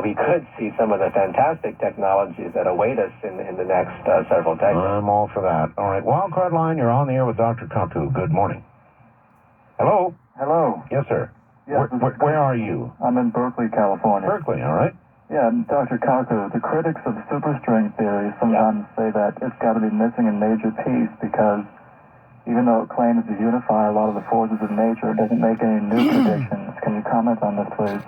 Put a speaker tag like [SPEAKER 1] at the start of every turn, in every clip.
[SPEAKER 1] we could see some of the fantastic technologies that await us in the next several decades.
[SPEAKER 2] I'm all for that. All right, Wildcard Line, you're on the air with Dr. Kaku. Good morning. Hello?
[SPEAKER 3] Hello.
[SPEAKER 2] Yes, sir.
[SPEAKER 3] Yeah,
[SPEAKER 2] Where are you?
[SPEAKER 3] I'm in Berkeley, California.
[SPEAKER 2] Berkeley, all right.
[SPEAKER 3] Yeah, Dr. Kaku, the critics of superstring theory sometimes say that it's got to be missing a major piece because even though it claims to unify a lot of the forces of nature, it doesn't make any new predictions. Can you comment on this, please?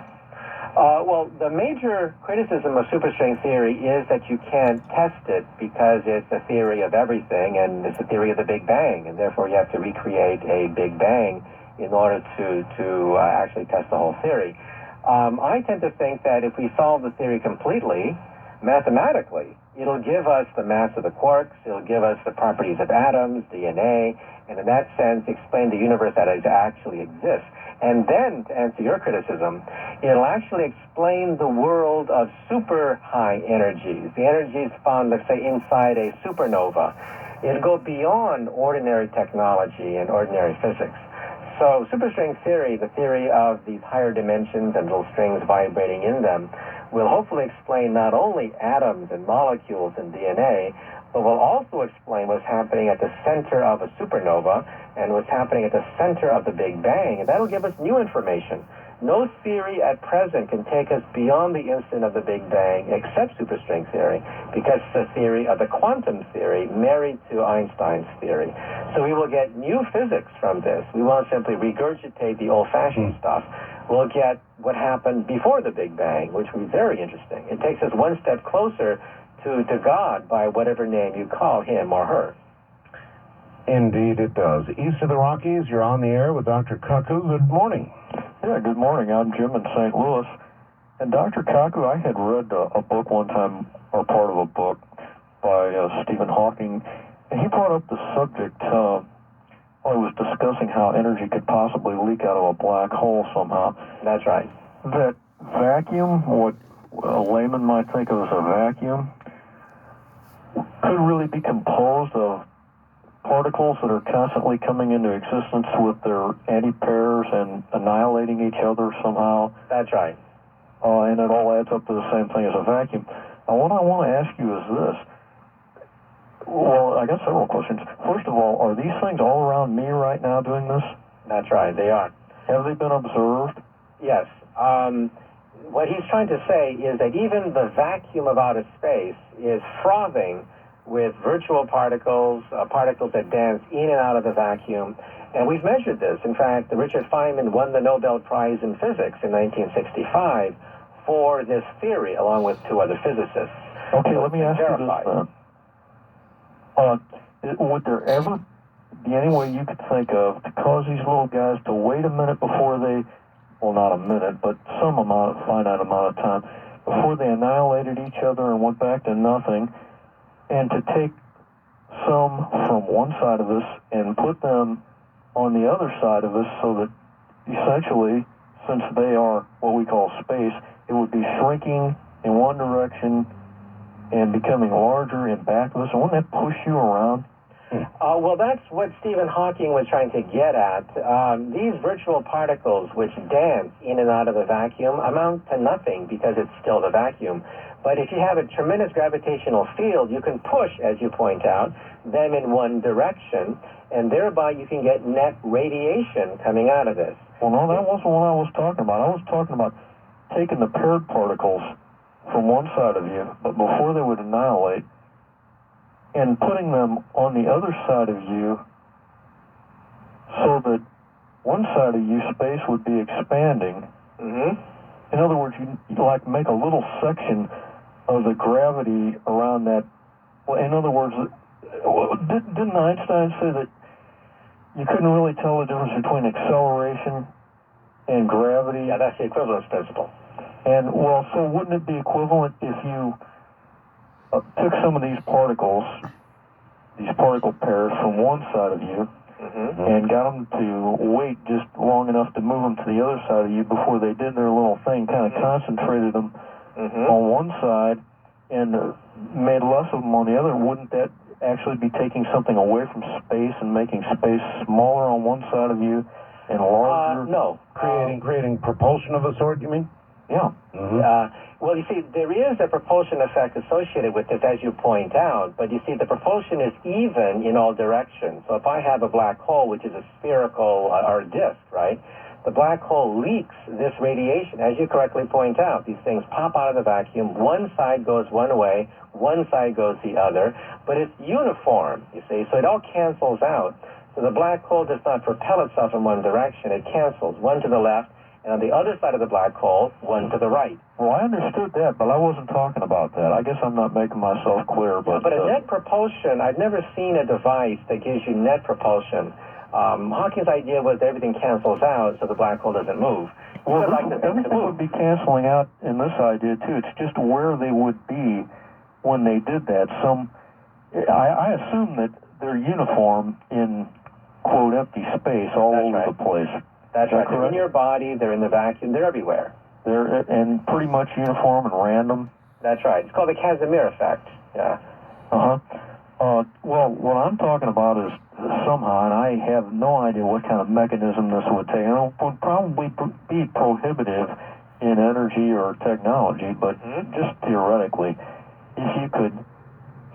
[SPEAKER 1] Well, the major criticism of superstring theory is that you can't test it because it's a theory of everything and it's a theory of the Big Bang, and therefore you have to recreate a Big Bang in order to actually test the whole theory. I tend to think that if we solve the theory completely, mathematically, it'll give us the mass of the quarks, it'll give us the properties of atoms, DNA, and in that sense explain the universe that actually exists. And then, to answer your criticism, it'll actually explain the world of super high energies, the energies found, let's say, inside a supernova. It'll go beyond ordinary technology and ordinary physics. So superstring theory, the theory of these higher dimensions and little strings vibrating in them, will hopefully explain not only atoms and molecules and DNA, but will also explain what's happening at the center of a supernova and what's happening at the center of the Big Bang. And that'll give us new information. No theory at present can take us beyond the instant of the Big Bang except superstring theory, because it's a theory of the quantum theory married to Einstein's theory. So we will get new physics from this. We won't simply regurgitate the old-fashioned stuff. We'll get what happened before the Big Bang, which will be very interesting. It takes us one step closer to God by whatever name you call him or her.
[SPEAKER 2] Indeed it does. East of the Rockies, you're on the air with Dr. Kaku. Good morning.
[SPEAKER 3] Yeah, good morning. I'm Jim in St. Louis. And Dr. Kaku, I had read a book one time, or part of a book, by Stephen Hawking, and he brought up the subject, while he was discussing how energy could possibly leak out of a black hole somehow.
[SPEAKER 1] That's right.
[SPEAKER 3] That vacuum, what a layman might think of as a vacuum, could really be composed of particles that are constantly coming into existence with their anti-pairs and annihilating each other somehow.
[SPEAKER 1] That's right.
[SPEAKER 3] And it all adds up to the same thing as a vacuum. Now, what I want to ask you is this. Well, I got several questions. First of all, are these things all around me right now doing this?
[SPEAKER 1] That's right, they are.
[SPEAKER 3] Have they been observed?
[SPEAKER 1] Yes. What he's trying to say is that even the vacuum of outer space is frothing with virtual particles, particles that dance in and out of the vacuum. And we've measured this. In fact, Richard Feynman won the Nobel Prize in Physics in 1965 for this theory, along with two other physicists.
[SPEAKER 3] Okay, let me ask you this then. Would there ever be any way you could think of to cause these little guys to wait a minute before they, well, not a minute, but some finite amount of time, before they annihilated each other and went back to nothing, and to take some from one side of us and put them on the other side of us so that essentially, since they are what we call space, it would be shrinking in one direction and becoming larger in back of us? And wouldn't that push you around?
[SPEAKER 1] Well, that's what Stephen Hawking was trying to get at. These virtual particles, which dance in and out of the vacuum, amount to nothing because it's still the vacuum. But if you have a tremendous gravitational field, you can push, as you point out, them in one direction, and thereby you can get net radiation coming out of this.
[SPEAKER 3] Well, no, that wasn't what I was talking about. I was talking about taking the paired particles from one side of you, but before they would annihilate, and putting them on the other side of you so that one side of you, space, would be expanding.
[SPEAKER 1] Mm-hmm.
[SPEAKER 3] In other words, you'd like make a little section of the gravity around that. Well, in other words, didn't Einstein say that you couldn't really tell the difference between acceleration and gravity?
[SPEAKER 1] Yeah, that's the equivalence principle.
[SPEAKER 3] And, well, so wouldn't it be equivalent if you took some of these particles, these particle pairs from one side of you, and got them to wait just long enough to move them to the other side of you before they did their little thing, kind of concentrated them on one side and made less of them on the other? Wouldn't that actually be taking something away from space and making space smaller on one side of you and larger?
[SPEAKER 1] No.
[SPEAKER 2] Creating propulsion of a sort, you mean?
[SPEAKER 3] Yeah.
[SPEAKER 1] Well, you see, there is a propulsion effect associated with this, as you point out, but you see, the propulsion is even in all directions. So if I have a black hole, which is a spherical or a disk, right, the black hole leaks this radiation, as you correctly point out. These things pop out of the vacuum. One side goes one way, one side goes the other, but it's uniform, you see, so it all cancels out. So the black hole does not propel itself in one direction. It cancels, one to the left, and on the other side of the black hole, one to the right.
[SPEAKER 3] Well, I understood that, but I wasn't talking about that. I guess I'm not making myself clear. But
[SPEAKER 1] a net propulsion, I've never seen a device that gives you net propulsion. Hawking's idea was everything cancels out so the black hole doesn't move.
[SPEAKER 3] Well, everything would be canceling out in this idea, too. It's just where they would be when they did that. I assume that they're uniform in, quote, empty space all over the place.
[SPEAKER 1] That's right. They're in your body, they're in the vacuum, they're everywhere.
[SPEAKER 3] And pretty much uniform and random.
[SPEAKER 1] That's right. It's called the Casimir effect. Yeah.
[SPEAKER 3] Well, what I'm talking about is somehow, and I have no idea what kind of mechanism this would take. It would probably be prohibitive in energy or technology, but just theoretically, if you could,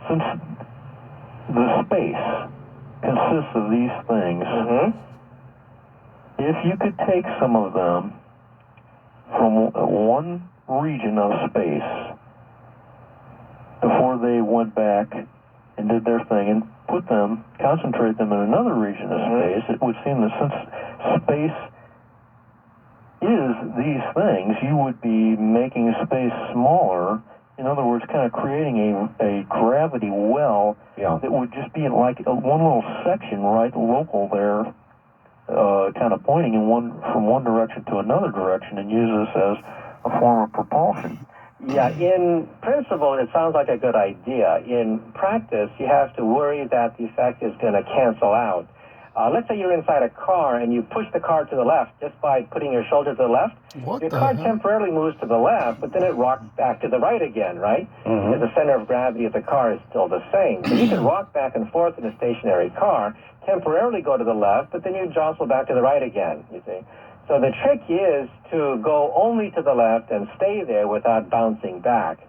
[SPEAKER 3] since the space consists of these things, if you could take some of them from one region of space before they went back and did their thing and concentrate them in another region of space, it would seem that since space is these things, you would be making space smaller. In other words, kind of creating a gravity well that would just be like one little section right local there, kind of pointing from one direction to another direction, and use this as a form of propulsion.
[SPEAKER 1] Yeah, in principle, it sounds like a good idea. In practice, you have to worry that the effect is going to cancel out. Let's say you're inside a car and you push the car to the left just by putting your shoulder to the left. Your car temporarily moves to the left, but then it rocks back to the right again, right? Because the center of gravity of the car is still the same. So you can rock back and forth in a stationary car, temporarily go to the left, but then you jostle back to the right again, you see. So the trick is to go only to the left and stay there without bouncing back.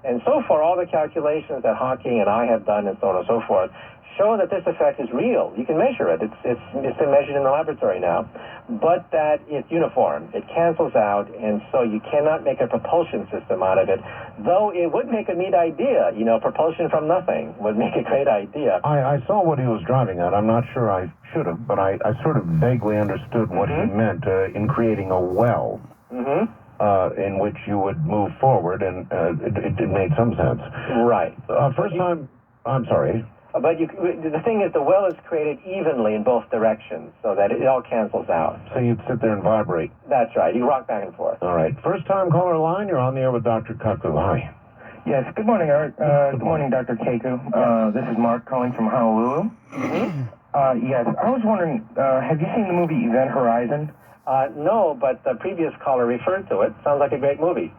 [SPEAKER 1] And so far, all the calculations that Hawking and I have done and so on and so forth show that this effect is real. You can measure it. It's been measured in the laboratory now. But that it's uniform. It cancels out, and so you cannot make a propulsion system out of it, though it would make a neat idea. You know, propulsion from nothing would make a great idea.
[SPEAKER 2] I saw what he was driving at. I'm not sure I should have, but I sort of vaguely understood what he meant in creating a well in which you would move forward, and it made some sense.
[SPEAKER 1] Right.
[SPEAKER 2] First time, I'm sorry.
[SPEAKER 1] But the thing is, the well is created evenly in both directions, so that it all cancels out.
[SPEAKER 2] So you'd sit there and vibrate.
[SPEAKER 1] That's right. You rock back and forth.
[SPEAKER 2] All right. First time caller line, you're on the air with Dr. Kaku. Hi.
[SPEAKER 4] Yes, good morning, Art. Good morning, Dr. Kaku. This is Mark calling from Honolulu. Yes, I was wondering, have you seen the movie Event Horizon?
[SPEAKER 1] No, but the previous caller referred to it. Sounds like a great movie.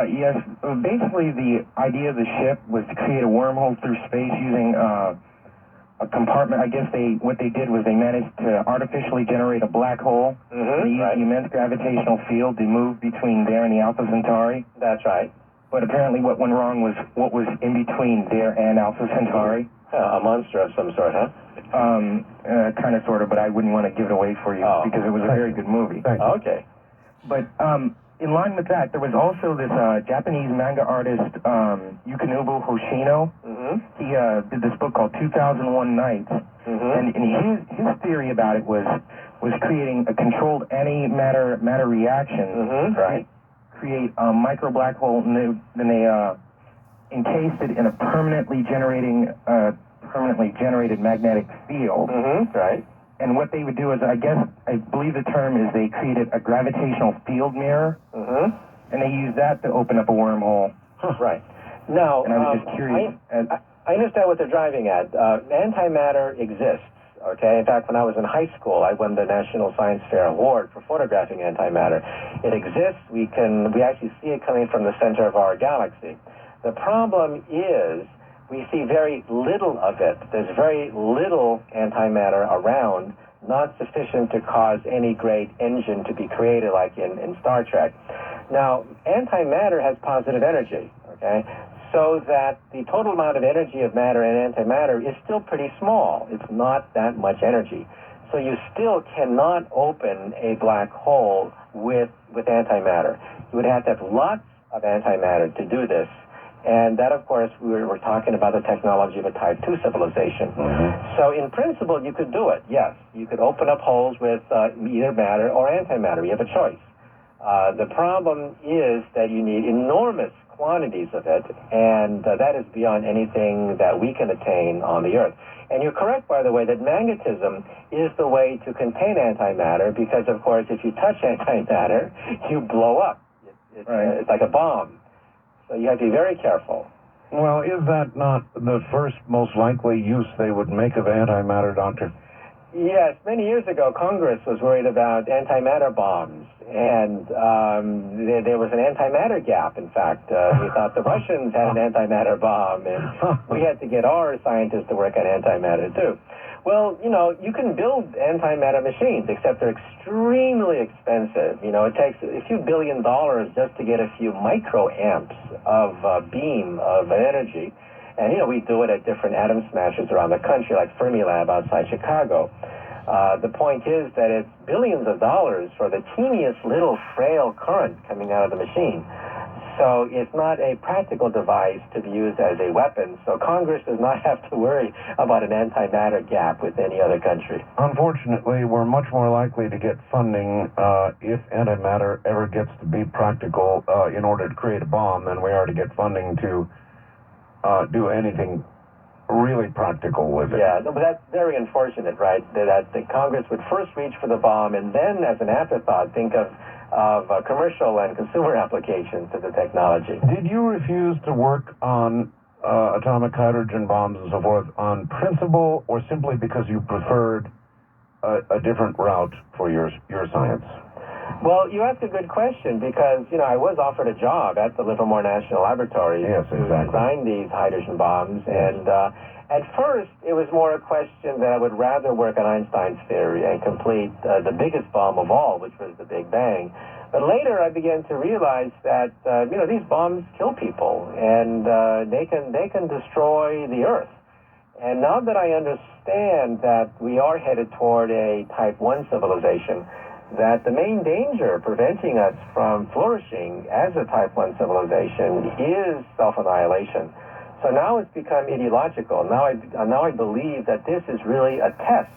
[SPEAKER 4] Yes, basically the idea of the ship was to create a wormhole through space using a compartment. I guess what they did was they managed to artificially generate a black hole. They used the immense gravitational field to move between there and the Alpha Centauri.
[SPEAKER 1] That's right.
[SPEAKER 4] But apparently what went wrong was what was in between there and Alpha Centauri.
[SPEAKER 1] A monster of some sort, huh?
[SPEAKER 4] Kind of, sort of, but I wouldn't want to give it away for you because it was a very good movie.
[SPEAKER 1] Okay.
[SPEAKER 4] But in line with that, there was also this Japanese manga artist, Yukinobu Hoshino. He did this book called 2001 Nights. And his theory about it was creating a controlled antimatter reaction.
[SPEAKER 1] Right.
[SPEAKER 4] Create a micro black hole, and then they encased it in a permanently generated magnetic field.
[SPEAKER 1] Right.
[SPEAKER 4] And what they would do is, I believe the term is they created a gravitational field mirror, and they used that to open up a wormhole.
[SPEAKER 1] Right. Now,
[SPEAKER 4] and I was just curious.
[SPEAKER 1] I understand what they're driving at. Antimatter exists. Okay. In fact, when I was in high school, I won the National Science Fair Award for photographing antimatter. It exists. We actually see it coming from the center of our galaxy. The problem is, we see very little of it. There's very little antimatter around, not sufficient to cause any great engine to be created like in Star Trek. Now, antimatter has positive energy, okay? So that the total amount of energy of matter and antimatter is still pretty small. It's not that much energy. So you still cannot open a black hole with antimatter. You would have to have lots of antimatter to do this. And that, of course, we're talking about the technology of a Type 2 civilization.
[SPEAKER 2] Mm-hmm.
[SPEAKER 1] So in principle, you could do it, yes. You could open up holes with either matter or antimatter. You have a choice. The problem is that you need enormous quantities of it, and that is beyond anything that we can attain on the Earth. And you're correct, by the way, that magnetism is the way to contain antimatter because, of course, if you touch antimatter, you blow up. It's like a bomb. So you have to be very careful.
[SPEAKER 2] Well, is that not the first most likely use they would make of antimatter, Doctor?
[SPEAKER 1] Yes, many years ago, Congress was worried about antimatter bombs, and there was an antimatter gap, in fact. We thought the Russians had an antimatter bomb, and we had to get our scientists to work on antimatter, too. Well, you know, you can build antimatter machines, except they're extremely expensive. You know, it takes a few $1 billion just to get a few microamps of beam of energy. And, you know, we do it at different atom smashers around the country, like Fermilab outside Chicago. The point is that it's billions of dollars for the teeniest little frail current coming out of the machine. So it's not a practical device to be used as a weapon. So Congress does not have to worry about an antimatter gap with any other country.
[SPEAKER 2] Unfortunately, we're much more likely to get funding if antimatter ever gets to be practical in order to create a bomb than we are to get funding to do anything really practical with it.
[SPEAKER 1] Yeah, no, but that's very unfortunate, right? That the Congress would first reach for the bomb and then, as an afterthought, think of commercial and consumer applications of the technology.
[SPEAKER 2] Did you refuse to work on atomic hydrogen bombs and so forth on principle or simply because you preferred a different route for your science?
[SPEAKER 1] Well, you asked a good question because, you know, I was offered a job at the Livermore National Laboratory
[SPEAKER 2] to
[SPEAKER 1] design these hydrogen bombs. And at first, it was more a question that I would rather work on Einstein's theory and complete the biggest bomb of all, which was the Big Bang. But later, I began to realize that, you know, these bombs kill people, and they can destroy the Earth. And now that I understand that we are headed toward a Type 1 civilization, that the main danger preventing us from flourishing as a Type 1 civilization is self-annihilation. So now it's become ideological. Now I believe that this is really a test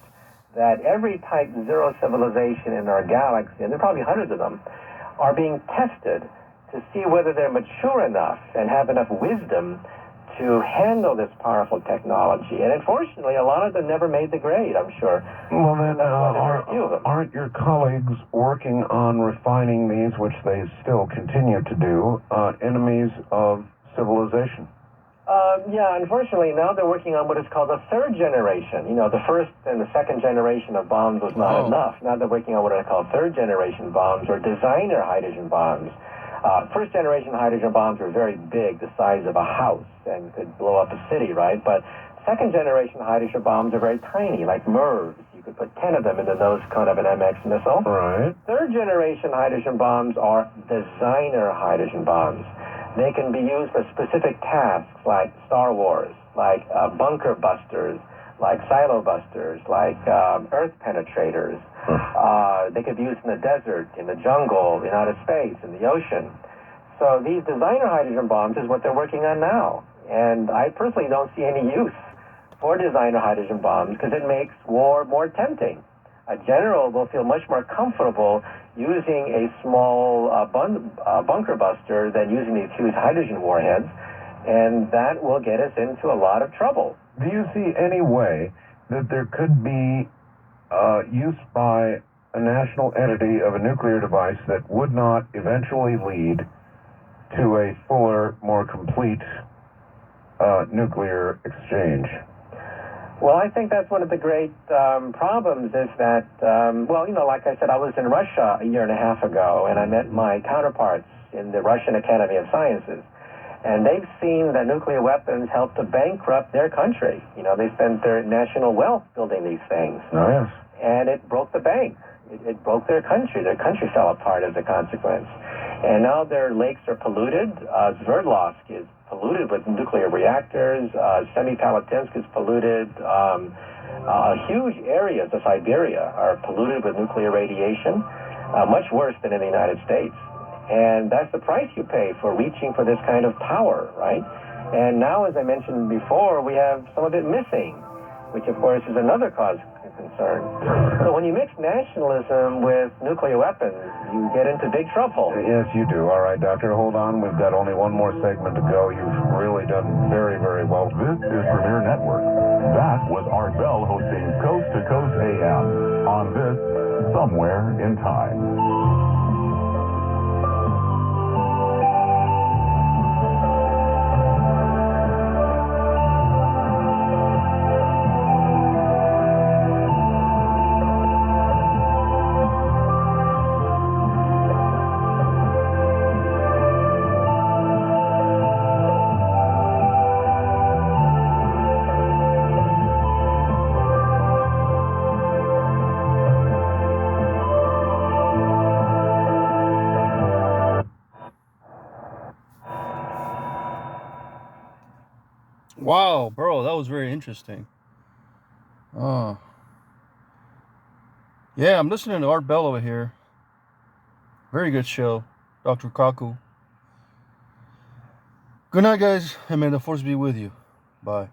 [SPEAKER 1] that every Type 0 civilization in our galaxy, and there are probably hundreds of them, are being tested to see whether they're mature enough and have enough wisdom to handle this powerful technology. And unfortunately, a lot of them never made the grade, I'm sure.
[SPEAKER 2] Well, then, aren't your colleagues working on refining these, which they still continue to do, enemies of civilization?
[SPEAKER 1] Yeah, unfortunately, now they're working on what is called the third generation. You know, the first and the second generation of bombs was not enough. Now they're working on what are called third generation bombs or designer hydrogen bombs. First generation hydrogen bombs were very big, the size of a house, and could blow up a city, right? But second generation hydrogen bombs are very tiny, like MIRVs. You could put 10 of them in the nose cone of an MX missile.
[SPEAKER 2] Right.
[SPEAKER 1] Third generation hydrogen bombs are designer hydrogen bombs. They can be used for specific tasks like Star Wars, like bunker busters, like silo busters, like earth penetrators. They could be used in the desert, in the jungle, in outer space, in the ocean. So these designer hydrogen bombs is what they're working on now. And I personally don't see any use for designer hydrogen bombs because it makes war more tempting. A general will feel much more comfortable using a small bunker buster than using these huge hydrogen warheads, and that will get us into a lot of trouble.
[SPEAKER 2] Do you see any way that there could be use by a national entity of a nuclear device that would not eventually lead to a fuller, more complete nuclear exchange?
[SPEAKER 1] Well, I think that's one of the great problems is that, well, you know, like I said, I was in Russia a year and a half ago, and I met my counterparts in the Russian Academy of Sciences. And they've seen that nuclear weapons help to bankrupt their country. You know, they spent their national wealth building these things.
[SPEAKER 2] Oh, yes.
[SPEAKER 1] And it broke the bank. It broke their country. Their country fell apart as a consequence. And now their lakes are polluted. Sverdlovsk is polluted with nuclear reactors. Semipalatinsk is polluted. Huge areas of Siberia are polluted with nuclear radiation, much worse than in the United States. And that's the price you pay for reaching for this kind of power, right? And now, as I mentioned before, we have some of it missing, which, of course, is another cause of concern. So when you mix nationalism with nuclear weapons, you get into big trouble.
[SPEAKER 2] Yes, you do. All right, Doctor, hold on. We've got only one more segment to go. You've really done very, very well.
[SPEAKER 5] This is Premier Network. That was Art Bell hosting Coast to Coast AM on this Somewhere in Time.
[SPEAKER 6] Wow, bro, that was very interesting. Yeah, I'm listening to Art Bell over here. Very good show, Dr. Kaku. Good night, guys, and may the force be with you. Bye.